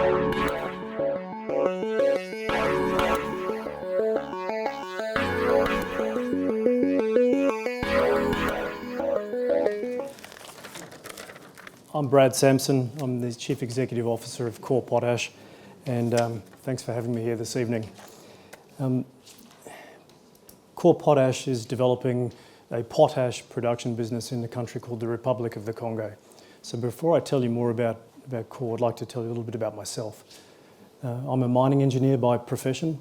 I'm Brad Sampson. I'm the Chief Executive Officer of Core Potash, and thanks for having me here this evening. Core Potash is developing a potash production business in the country called the Republic of the Congo. So before I tell you more about Core, I'd like to tell you a little bit about myself. I'm a mining engineer by profession.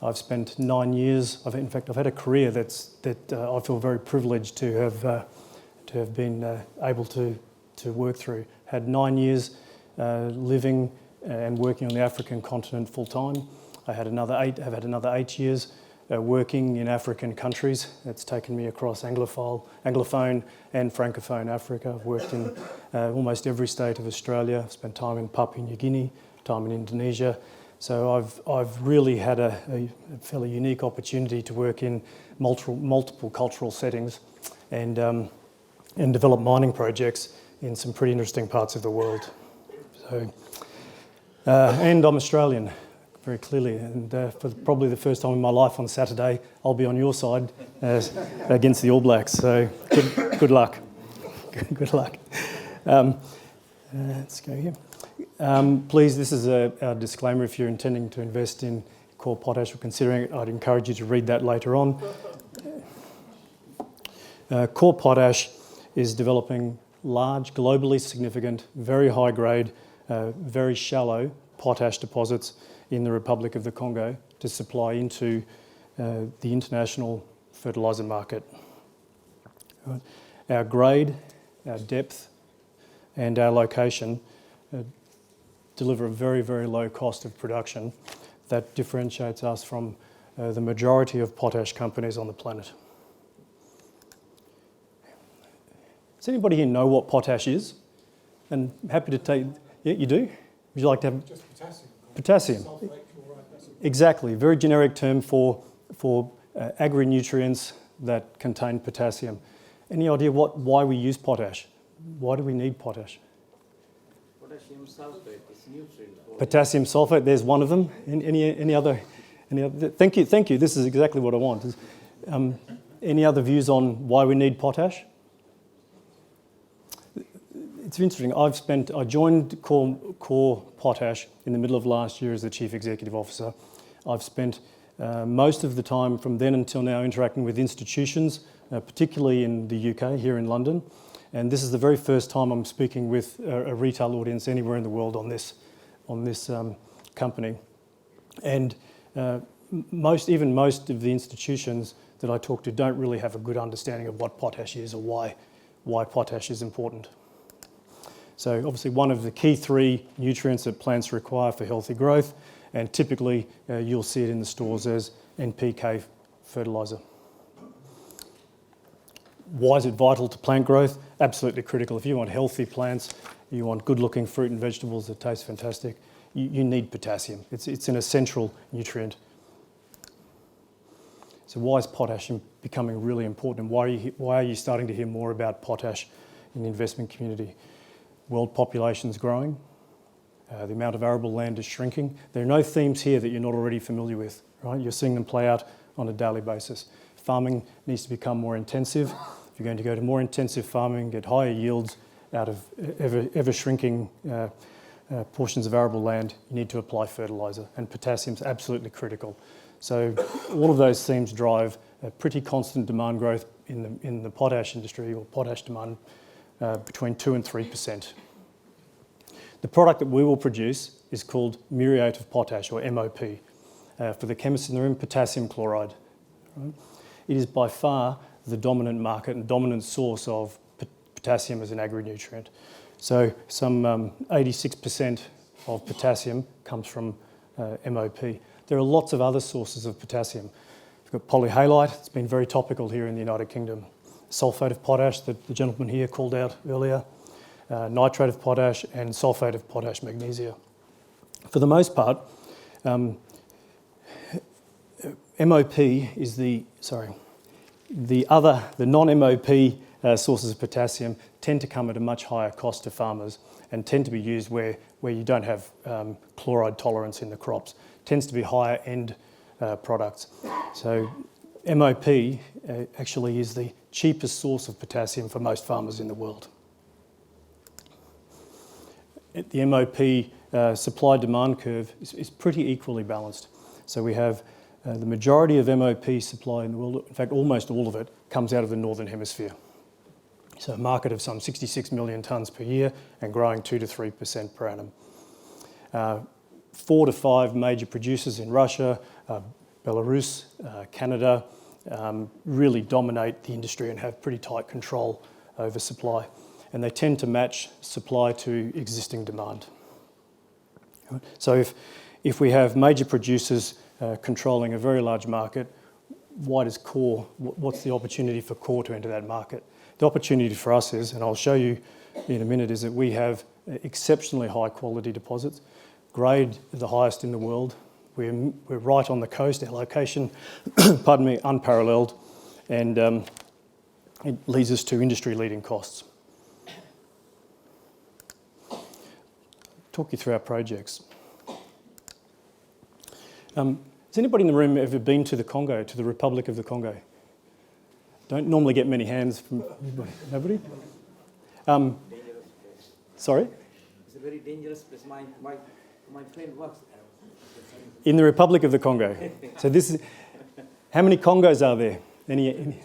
I've spent 9 years, I've had a career that I feel very privileged to have been able to work through. Had 9 years living and working on the African continent full time. I've had another 8 years working in African countries. It's taken me across Anglophone and Francophone Africa. I've worked in almost every state of Australia. I've spent time in Papua New Guinea, time in Indonesia. So I've really had a fairly unique opportunity to work in multiple cultural settings and develop mining projects in some pretty interesting parts of the world. So, and I'm Australian, very clearly, and for probably the first time in my life on Saturday, I'll be on your side against the All Blacks. So good luck. Good luck. Let's go here. Please, this is our disclaimer. If you're intending to invest in Core Potash or considering it, I'd encourage you to read that later on. Core Potash is developing large, globally significant, very high grade, very shallow potash deposits in the Republic of the Congo to supply into the international fertiliser market. Our grade, our depth and our location deliver a very, very low cost of production that differentiates us from the majority of potash companies on the planet. Does anybody here know what potash is? And happy to take, yeah, you do? Would you like to have? Just potassium. Potassium. Sulfate, chloride, Exactly, very generic term for agri-nutrients that contain potassium. Any idea why we use potash? Why do we need potash? Potassium sulfate is nutrient. Potassium sulfate, there's one of them. Any other? Thank you. This is exactly what I want. Any other views on why we need potash? It's interesting. I joined Core Potash in the middle of last year as the Chief Executive Officer. I've spent most of the time from then until now interacting with institutions, particularly in the UK, here in London. And this is the very first time I'm speaking with a retail audience anywhere in the world on this company. And most of the institutions that I talk to don't really have a good understanding of what potash is or why potash is important. So obviously one of the key 3 nutrients that plants require for healthy growth, and typically you'll see it in the stores as NPK fertiliser. Why is it vital to plant growth? Absolutely critical. If you want healthy plants, you want good-looking fruit and vegetables that taste fantastic, you need potassium. It's an essential nutrient. So why is potash becoming really important, and why are you starting to hear more about potash in the investment community? World population is growing. The amount of arable land is shrinking. There are no themes here that you're not already familiar with, right? You're seeing them play out on a daily basis. Farming needs to become more intensive. If you're going to go to more intensive farming, get higher yields out of ever shrinking portions of arable land, you need to apply fertiliser, and potassium is absolutely critical. So all of those themes drive a pretty constant demand growth in the potash industry, or potash demand, between 2 and 3%. The product that we will produce is called muriate of potash, or MOP. For the chemists in the room, potassium chloride. Right? It is by far the dominant market and dominant source of potassium as an agri-nutrient. So some 86% of potassium comes from MOP. There are lots of other sources of potassium. We've got polyhalite, it's been very topical here in the United Kingdom. Sulfate of potash that the gentleman here called out earlier, nitrate of potash, and sulfate of potash magnesia. For the most part, MOP is the non-MOP sources of potassium tend to come at a much higher cost to farmers and tend to be used where you don't have chloride tolerance in the crops. Tends to be higher end products. So MOP actually is the cheapest source of potassium for most farmers in the world. The MOP supply-demand curve is pretty equally balanced. So we have the majority of MOP supply in the world, in fact almost all of it, comes out of the Northern Hemisphere. So a market of some 66 million tonnes per year and growing 2 to 3% per annum. 4 to 5 major producers in Russia, Belarus, Canada, really dominate the industry and have pretty tight control over supply. And they tend to match supply to existing demand. So if we have major producers controlling a very large market, what's the opportunity for core to enter that market? The opportunity for us is, and I'll show you in a minute, is that we have exceptionally high quality deposits, grade the highest in the world. We're right on the coast, our location, pardon me, unparalleled, and it leads us to industry leading costs. Talk you through our projects. Has anybody in the room ever been to the Congo, to the Republic of the Congo? Don't normally get many hands from anybody. Nobody? Sorry? It's a very dangerous place. My friend works there. In the Republic of the Congo. So this is, how many Congos are there? Any?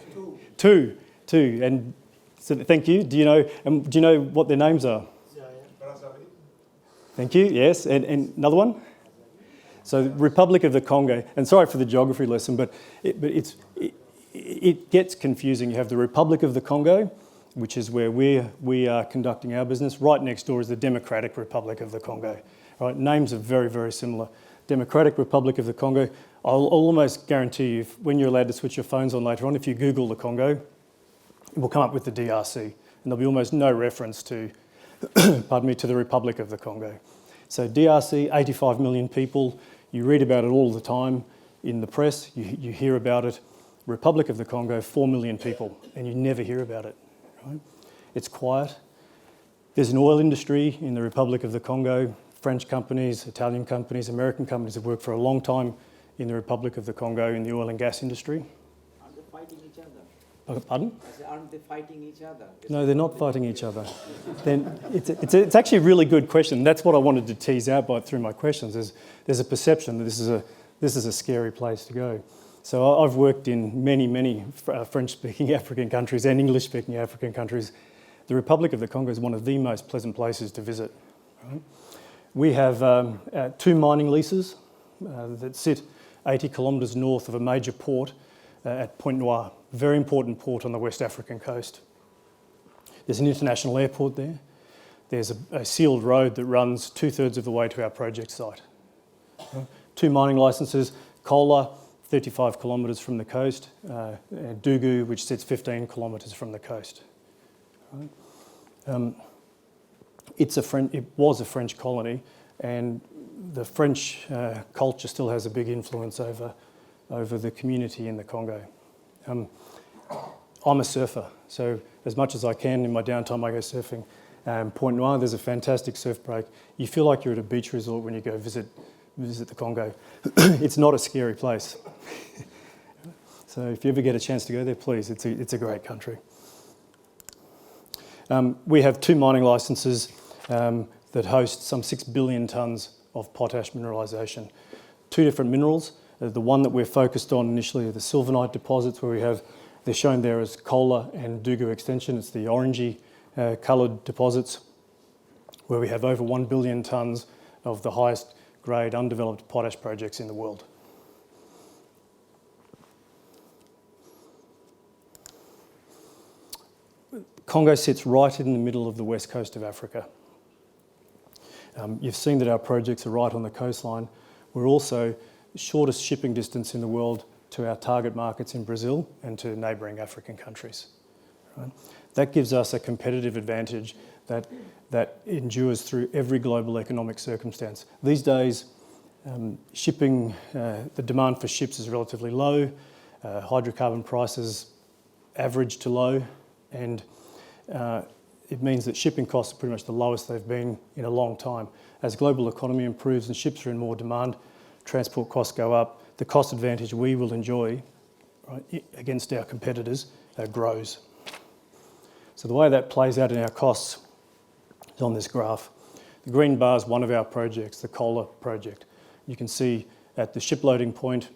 Two. Two. And so thank you. Do you know what their names are? Thank you. Yes. And another one? So the Republic of the Congo, and sorry for the geography lesson, but it gets confusing. You have the Republic of the Congo, which is where we are conducting our business. Right next door is the Democratic Republic of the Congo. Right, names are very, very similar. Democratic Republic of the Congo. I'll almost guarantee you, when you're allowed to switch your phones on later on, if you Google the Congo, it will come up with the DRC, and there'll be almost no reference to, pardon me, to the Republic of the Congo. So DRC, 85 million people. You read about it all the time in the press. You hear about it. Republic of the Congo, 4 million people, and you never hear about it. Right? It's quiet. There's an oil industry in the Republic of the Congo. French companies, Italian companies, American companies have worked for a long time in the Republic of the Congo in the oil and gas industry. Aren't they fighting each other? Pardon? I said, aren't they fighting each other? No, they're not fighting each other. Then it's actually a really good question. That's what I wanted to tease out through my questions. There's a perception that this is a scary place to go. So I've worked in many French-speaking African countries and English-speaking African countries. The Republic of the Congo is one of the most pleasant places to visit. Right? We have 2 mining leases that sit 80 kilometres north of a major port at Pointe Noire, very important port on the West African coast. There's an international airport there. There's a sealed road that runs 2/3 of the way to our project site. 2 mining licences, Kola, 35 kilometres from the coast, and Dugu, which sits 15 kilometres from the coast. Right? It was a French colony, and the French culture still has a big influence over the community in the Congo. I'm a surfer, so as much as I can in my downtime I go surfing. Pointe Noire, there's a fantastic surf break. You feel like you're at a beach resort when you go visit the Congo. It's not a scary place. So if you ever get a chance to go there, please, it's a great country. We have 2 mining licences that host some 6 billion tonnes of potash mineralisation. 2 different minerals. The one that we're focused on initially are the sylvanite deposits, where they're shown there as Kola and Dugu extension. It's the orangey coloured deposits, where we have over 1 billion tonnes of the highest grade undeveloped potash projects in the world. Congo sits right in the middle of the west coast of Africa. You've seen that our projects are right on the coastline. We're also the shortest shipping distance in the world to our target markets in Brazil and to neighbouring African countries. Right? That gives us a competitive advantage that endures through every global economic circumstance. These days, shipping, the demand for ships is relatively low. Hydrocarbon prices average to low. and it means that shipping costs are pretty much the lowest they've been in a long time. As global economy improves and ships are in more demand, transport costs go up, the cost advantage we will enjoy, right, against our competitors grows. So the way that plays out in our costs is on this graph. The green bar is one of our projects, the Kola project. You can see at the ship loading point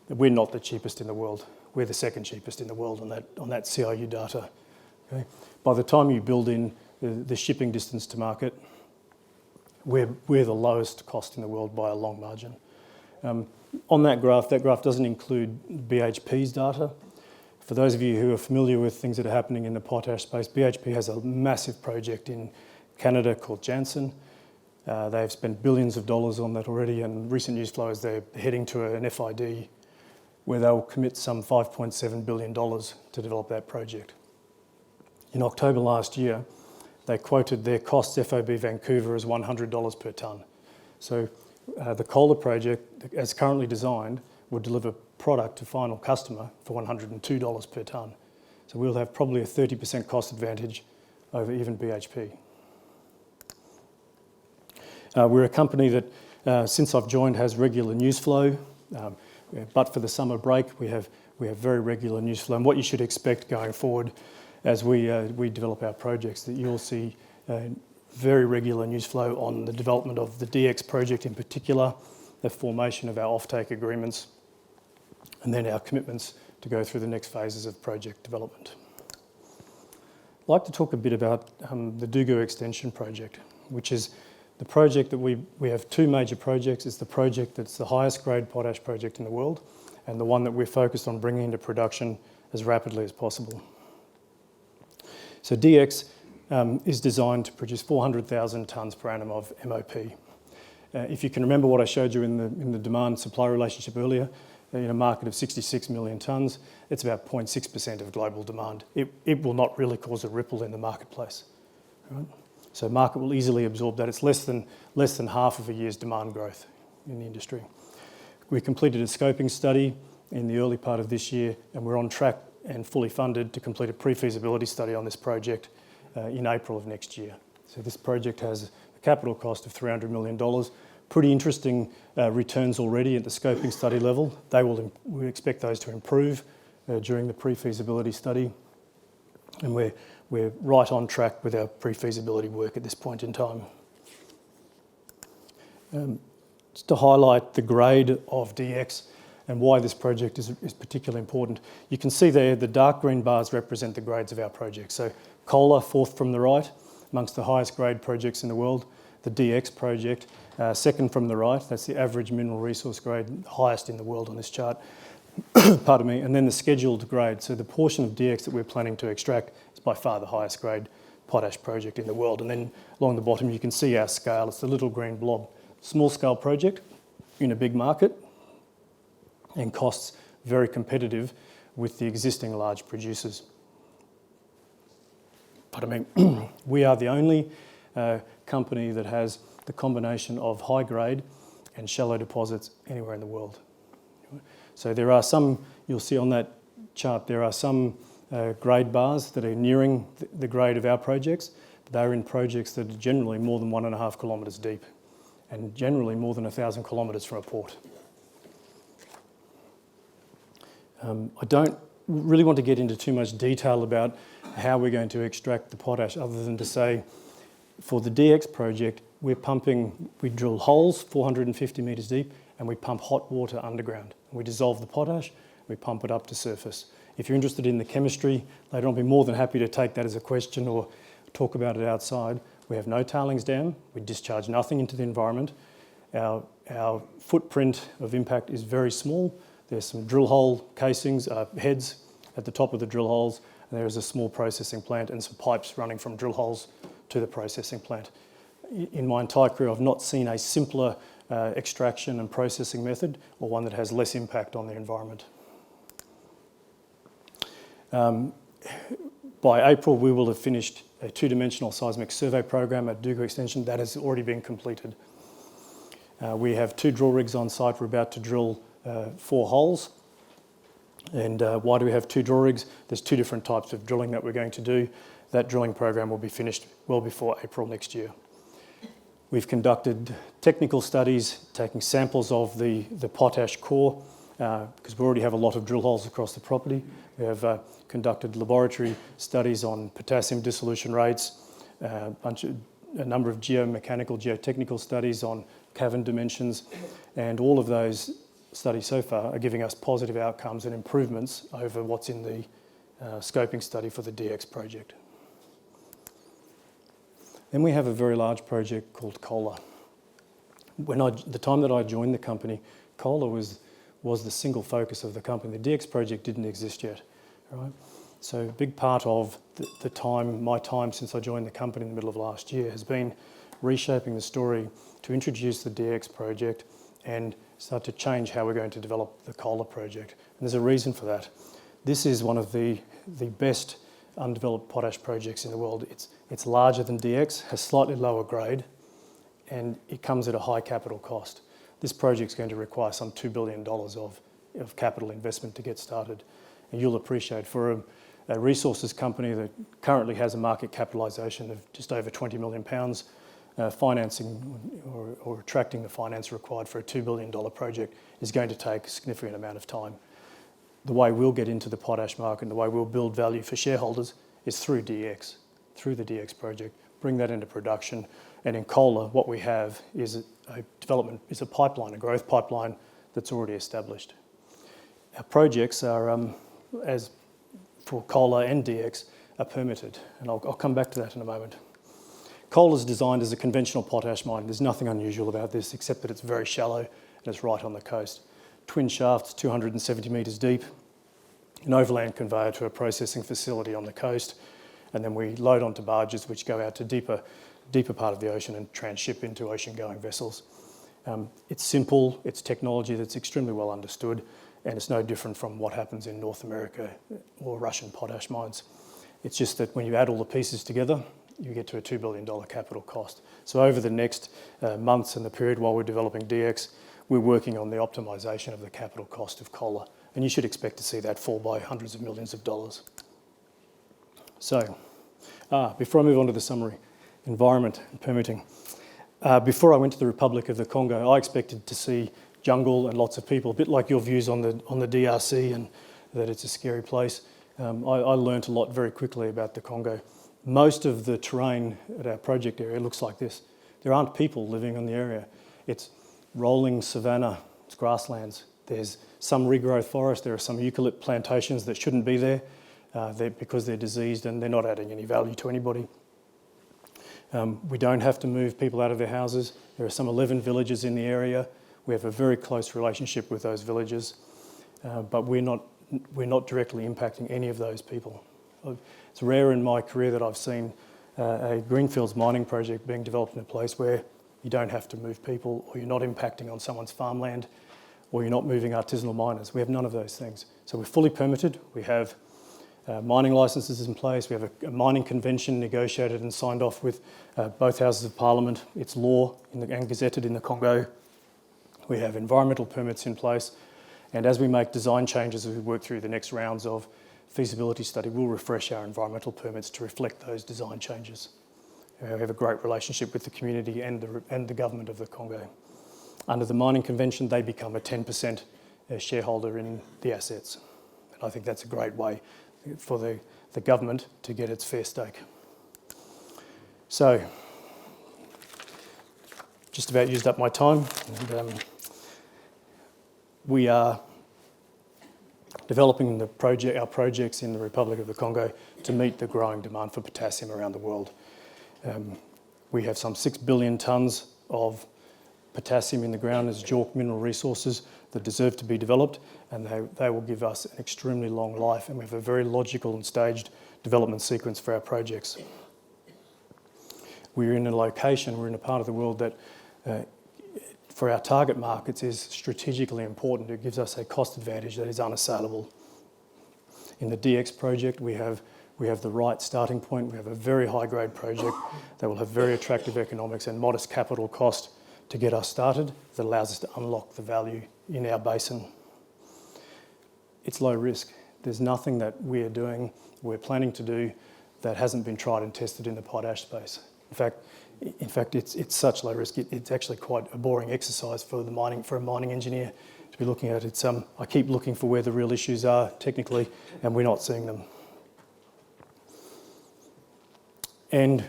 that we're not the cheapest in the world. We're the second cheapest in the world on that CIU data. Okay? By the time you build in the shipping distance to market, we're the lowest cost in the world by a long margin. On that graph doesn't include BHP's data. For those of you who are familiar with things that are happening in the potash space, BHP has a massive project in Canada called Jansen. They've spent billions of dollars on that already, and recent news flow is they're heading to an FID where they'll commit some $5.7 billion to develop that project. In October last year, they quoted their costs FOB Vancouver as $100 per tonne. So the Kola project, as currently designed, would deliver product to final customer for $102 per tonne. So we'll have probably a 30% cost advantage over even BHP. We're a company that, since I've joined, has regular news flow. But for the summer break, we have very regular news flow. And what you should expect going forward as we develop our projects, that you'll see very regular news flow on the development of the DX project in particular, the formation of our offtake agreements, and then our commitments to go through the next phases of project development. I'd like to talk a bit about the Dugu extension project, which is the project that we have two major projects. It's the project that's the highest grade potash project in the world, and the one that we're focused on bringing into production as rapidly as possible. So DX is designed to produce 400,000 tonnes per annum of MOP. If you can remember what I showed you in the demand-supply relationship earlier, in a market of 66 million tonnes, it's about 0.6% of global demand. It will not really cause a ripple in the marketplace. Right? So market will easily absorb that. It's less than half of a year's demand growth in the industry. We completed a scoping study in the early part of this year, and we're on track and fully funded to complete a pre-feasibility study on this project in April of next year. So this project has a capital cost of $300 million. Pretty interesting returns already at the scoping study level. We expect those to improve during the pre-feasibility study, and we're right on track with our pre-feasibility work at this point in time. Just to highlight the grade of DX and why this project is particularly important, you can see there the dark green bars represent the grades of our project. So Kola, fourth from the right, amongst the highest grade projects in the world. The DX project, second from the right, that's the average mineral resource grade, highest in the world on this chart. Pardon me. And then the scheduled grade. So the portion of DX that we're planning to extract is by far the highest grade potash project in the world. And then along the bottom you can see our scale. It's the little green blob. Small scale project in a big market, and costs very competitive with the existing large producers. But I mean, we are the only company that has the combination of high grade and shallow deposits anywhere in the world. So there are some, you'll see on that chart, there are some grade bars that are nearing the grade of our projects. They're in projects that are generally more than 1.5 kilometres deep, and generally more than 1,000 kilometres from a port. I don't really want to get into too much detail about how we're going to extract the potash, other than to say, for the DX project, we drill holes 450 metres deep, and we pump hot water underground. We dissolve the potash, we pump it up to surface. If you're interested in the chemistry, later on, I'll be more than happy to take that as a question or talk about it outside. We have no tailings dam, we discharge nothing into the environment. Our footprint of impact is very small. There's some drill hole casings, heads at the top of the drill holes, and there is a small processing plant and some pipes running from drill holes to the processing plant. In my entire career, I've not seen a simpler extraction and processing method, or one that has less impact on the environment. By April, we will have finished a two-dimensional seismic survey program at Dugu Extension. That has already been completed. We have 2 drill rigs on site. We're about to drill 4 holes. And why do we have 2 drill rigs? There's 2 different types of drilling that we're going to do. That drilling program will be finished well before April next year. We've conducted technical studies, taking samples of the potash core, because we already have a lot of drill holes across the property. We have conducted laboratory studies on potassium dissolution rates, a number of geomechanical, geotechnical studies on cavern dimensions, and all of those studies so far are giving us positive outcomes and improvements over what's in the scoping study for the DX project. Then we have a very large project called Kola. The time that I joined the company, Kola was the single focus of the company. The DX project didn't exist yet, right? So a big part of my time since I joined the company in the middle of last year has been reshaping the story to introduce the DX project and start to change how we're going to develop the Kola project. And there's a reason for that. This is one of the best undeveloped potash projects in the world. It's larger than DX, has slightly lower grade, and it comes at a high capital cost. This project's going to require some $2 billion of capital investment to get started. And you'll appreciate, for a resources company that currently has a market capitalisation of just over £20 million, financing or attracting the finance required for a $2 billion project is going to take a significant amount of time. The way we'll get into the potash market and the way we'll build value for shareholders is through DX, through the DX project, bring that into production. And in Kola, what we have is a pipeline, a growth pipeline that's already established. Our projects are, as for Kola and DX, are permitted, and I'll come back to that in a moment. Kola is designed as a conventional potash mine. There's nothing unusual about this except that it's very shallow and it's right on the coast. Twin shafts, 270 metres deep, an overland conveyor to a processing facility on the coast, and then we load onto barges which go out to deeper part of the ocean and transship into ocean-going vessels. It's simple, it's technology that's extremely well understood, and it's no different from what happens in North America or Russian potash mines. It's just that when you add all the pieces together, you get to a $2 billion capital cost. So over the next months and the period while we're developing DX, we're working on the optimisation of the capital cost of Kola, and you should expect to see that fall by hundreds of millions of dollars. So, before I move on to the summary, environment and permitting. Before I went to the Republic of the Congo, I expected to see jungle and lots of people, a bit like your views on the DRC and that it's a scary place. I learnt a lot very quickly about the Congo. Most of the terrain at our project area looks like this. There aren't people living in the area. It's rolling savanna, it's grasslands. There's some regrowth forest, there are some eucalypt plantations that shouldn't be there because they're diseased and they're not adding any value to anybody. We don't have to move people out of their houses. There are some 11 villages in the area. We have a very close relationship with those villages, but we're not directly impacting any of those people. It's rare in my career that I've seen a greenfields mining project being developed in a place where you don't have to move people, or you're not impacting on someone's farmland, or you're not moving artisanal miners. We have none of those things. So we're fully permitted. We have mining licenses in place. We have a mining convention negotiated and signed off with both houses of parliament. It's law and gazetted in the Congo. We have environmental permits in place. And as we make design changes, as we work through the next rounds of feasibility study, we'll refresh our environmental permits to reflect those design changes. We have a great relationship with the community and the government of the Congo. Under the mining convention, they become a 10% shareholder in the assets. And I think that's a great way for the government to get its fair stake. So, just about used up my time. And, we are developing our projects in the Republic of the Congo to meet the growing demand for potassium around the world. We have some 6 billion tonnes of potassium in the ground as JORC mineral resources that deserve to be developed, and they will give us an extremely long life, and we have a very logical and staged development sequence for our projects. We're in a part of the world that for our target markets is strategically important. It gives us a cost advantage that is unassailable. In the DX project, we have the right starting point. We have a very high-grade project that will have very attractive economics and modest capital cost to get us started that allows us to unlock the value in our basin. it's low risk. There's nothing that we're planning to do that hasn't been tried and tested in the potash space. In fact, it's such low risk. It's actually quite a boring exercise for a mining engineer to be looking at. I keep looking for where the real issues are technically, and we're not seeing them. And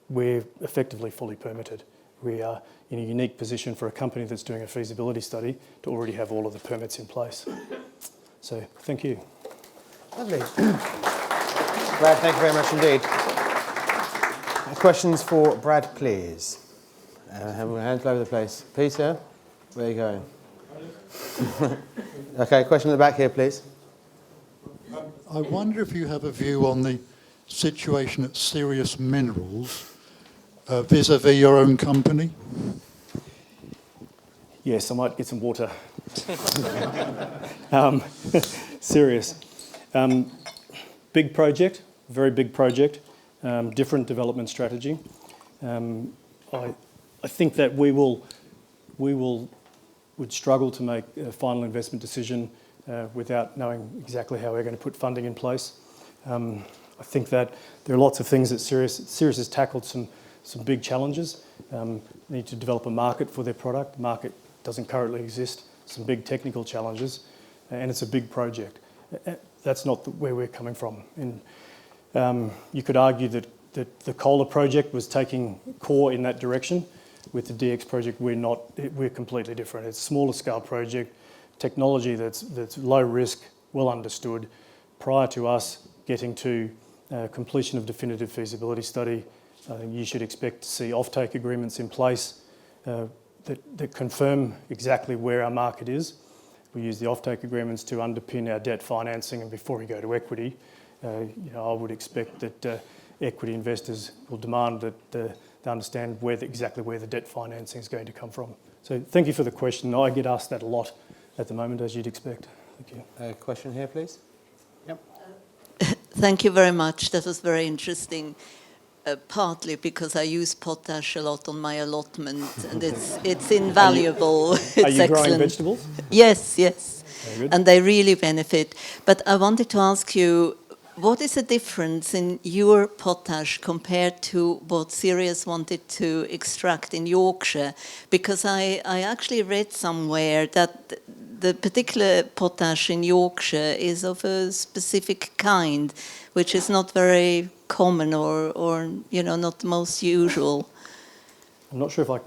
we're effectively fully permitted. We are in a unique position for a company that's doing a feasibility study to already have all of the permits in place. So, thank you. Lovely. Brad, thank you very much indeed. Questions for Brad, please. Have hands all over the place. Peter, where are you going? Okay, question in the back here, please. I wonder if you have a view on the situation at Sirius Minerals vis-à-vis your own company? Yes, I might get some water. Serious. Big project, very big project, different development strategy. I think that we would struggle to make a final investment decision without knowing exactly how we're going to put funding in place. I think that there are lots of things that Sirius has tackled some big challenges. Need to develop a market for their product. The market doesn't currently exist. Some big technical challenges, and it's a big project. That's not where we're coming from. And you could argue that the Cola project was taking core in that direction. With the DX project, we're completely different. It's a smaller scale project, technology that's low risk, well understood. Prior to us getting to completion of definitive feasibility study, I think you should expect to see offtake agreements in place that confirm exactly where our market is. We use the offtake agreements to underpin our debt financing, and before we go to equity, I would expect that equity investors will demand that they understand exactly where the debt financing is going to come from. So thank you for the question. I get asked that a lot at the moment, as you'd expect. Thank you. Question here, please. Yep. Thank you very much. That was very interesting. Partly because I use potash a lot on my allotment, and it's invaluable. Are you growing vegetables? Yes. Very good. And they really benefit. But I wanted to ask you, what is the difference in your potash compared to what Sirius wanted to extract in Yorkshire? Because I actually read somewhere that the particular potash in Yorkshire is of a specific kind, which is not very common or not the most usual. I'm not sure if I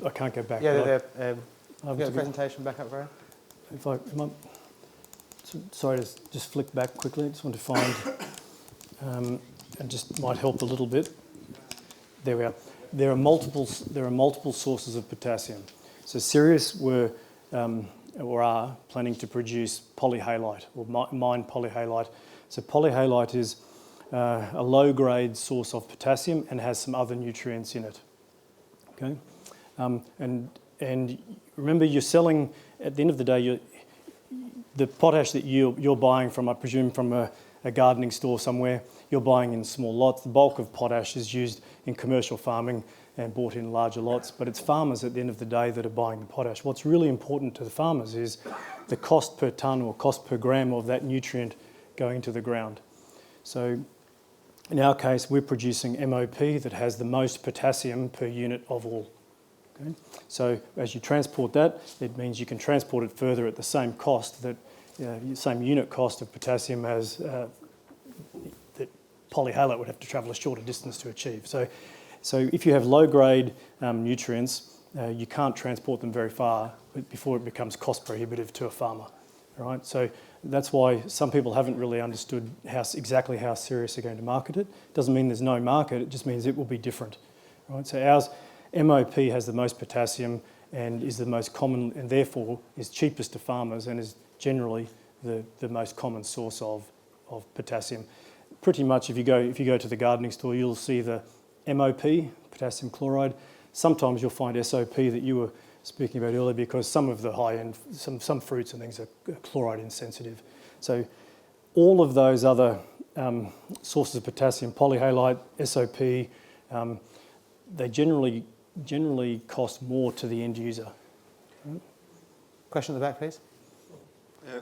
can't go back. Yeah, I've got the presentation back up, Graham. Sorry to just flick back quickly. I just want to find, and just might help a little bit. There we are. There are multiple sources of potassium. So Sirius are planning to produce polyhalite or mine polyhalite. So polyhalite is a low-grade source of potassium and has some other nutrients in it. Okay, and remember, you're selling at the end of the day. The potash that you're buying from, I presume, from a gardening store somewhere, you're buying in small lots. The bulk of potash is used in commercial farming and bought in larger lots, but it's farmers at the end of the day that are buying the potash. What's really important to the farmers is the cost per tonne or cost per gram of that nutrient going to the ground. So in our case, we're producing MOP that has the most potassium per unit of all. Okay? So as you transport that, it means you can transport it further at the same cost, same unit cost of potassium as that polyhalite would have to travel a shorter distance to achieve. So if you have low-grade nutrients, you can't transport them very far before it becomes cost prohibitive to a farmer. All right? So that's why some people haven't really understood exactly how Sirius are going to market it. Doesn't mean there's no market, it just means it will be different. Right? So ours, MOP has the most potassium and is the most common, and therefore is cheapest to farmers and is generally the most common source of potassium. Pretty much if you go to the gardening store, you'll see the MOP, potassium chloride. Sometimes you'll find SOP that you were speaking about earlier, because some of the high-end, some fruits and things are chloride insensitive. So all of those other sources of potassium, polyhalite, SOP, they generally cost more to the end user. Question at the back, please.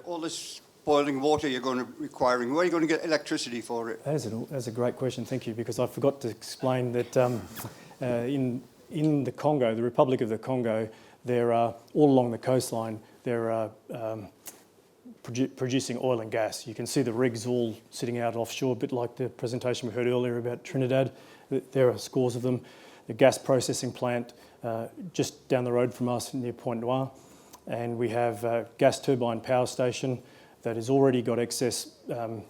All this boiling water you're going to be requiring? Where are you going to get electricity for it? That's a great question, thank you, because I forgot to explain that in the Congo, the Republic of the Congo, there are, all along the coastline, there are producing oil and gas. You can see the rigs all sitting out offshore, a bit like the presentation we heard earlier about Trinidad. There are scores of them. The gas processing plant just down the road from us near Point Noir, and we have a gas turbine power station that has already got excess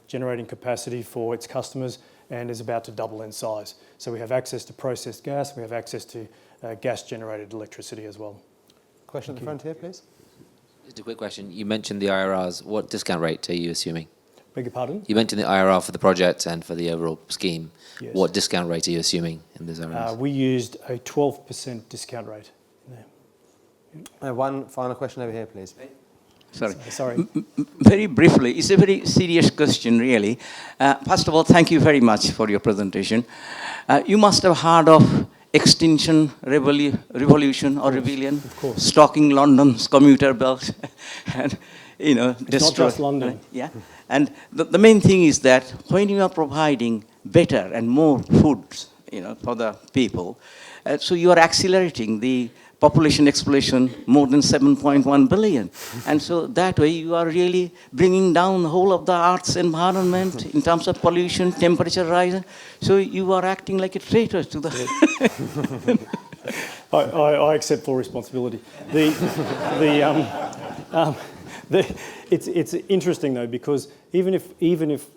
generating capacity for its customers and is about to double in size. So we have access to processed gas, we have access to gas-generated electricity as well. Question at the front here, please. Just a quick question. You mentioned the IRRs. What discount rate are you assuming? Beg your pardon? You mentioned the IRR for the project and for the overall scheme. Yes. What discount rate are you assuming in those IRRs? We used a 12% discount rate. One final question over here, please. Sorry. Very briefly, it's a very serious question, really. First of all, thank you very much for your presentation. You must have heard of Extinction Revolution or Rebellion, stalking London's commuter belt, and It's not just London. Yeah, and the main thing is that when you are providing better and more foods, for the people, so you are accelerating the population explosion more than 7.1 billion. And so that way you are really bringing down the whole of the Earth's environment in terms of pollution, temperature rise. So you are acting like a traitor to the... I accept full responsibility. It's interesting though, because even if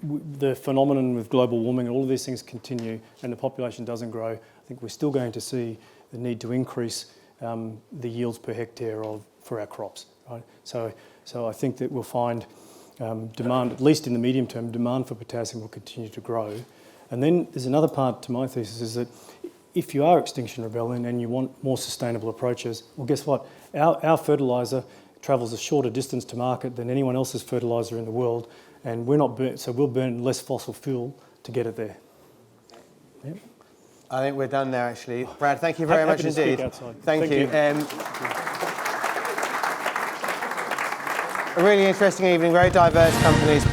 the phenomenon with global warming and all of these things continue and the population doesn't grow, I think we're still going to see the need to increase the yields per hectare for our crops. Right? So I think that we'll find demand, at least in the medium term, demand for potassium will continue to grow. And then there's another part to my thesis, is that if you are Extinction Rebellion and you want more sustainable approaches, well, guess what? Our fertiliser travels a shorter distance to market than anyone else's fertiliser in the world, and so we'll burn less fossil fuel to get it there. Yep. I think we're done now, actually. Brad, thank you very much indeed. Thank you. A really interesting evening, very diverse companies.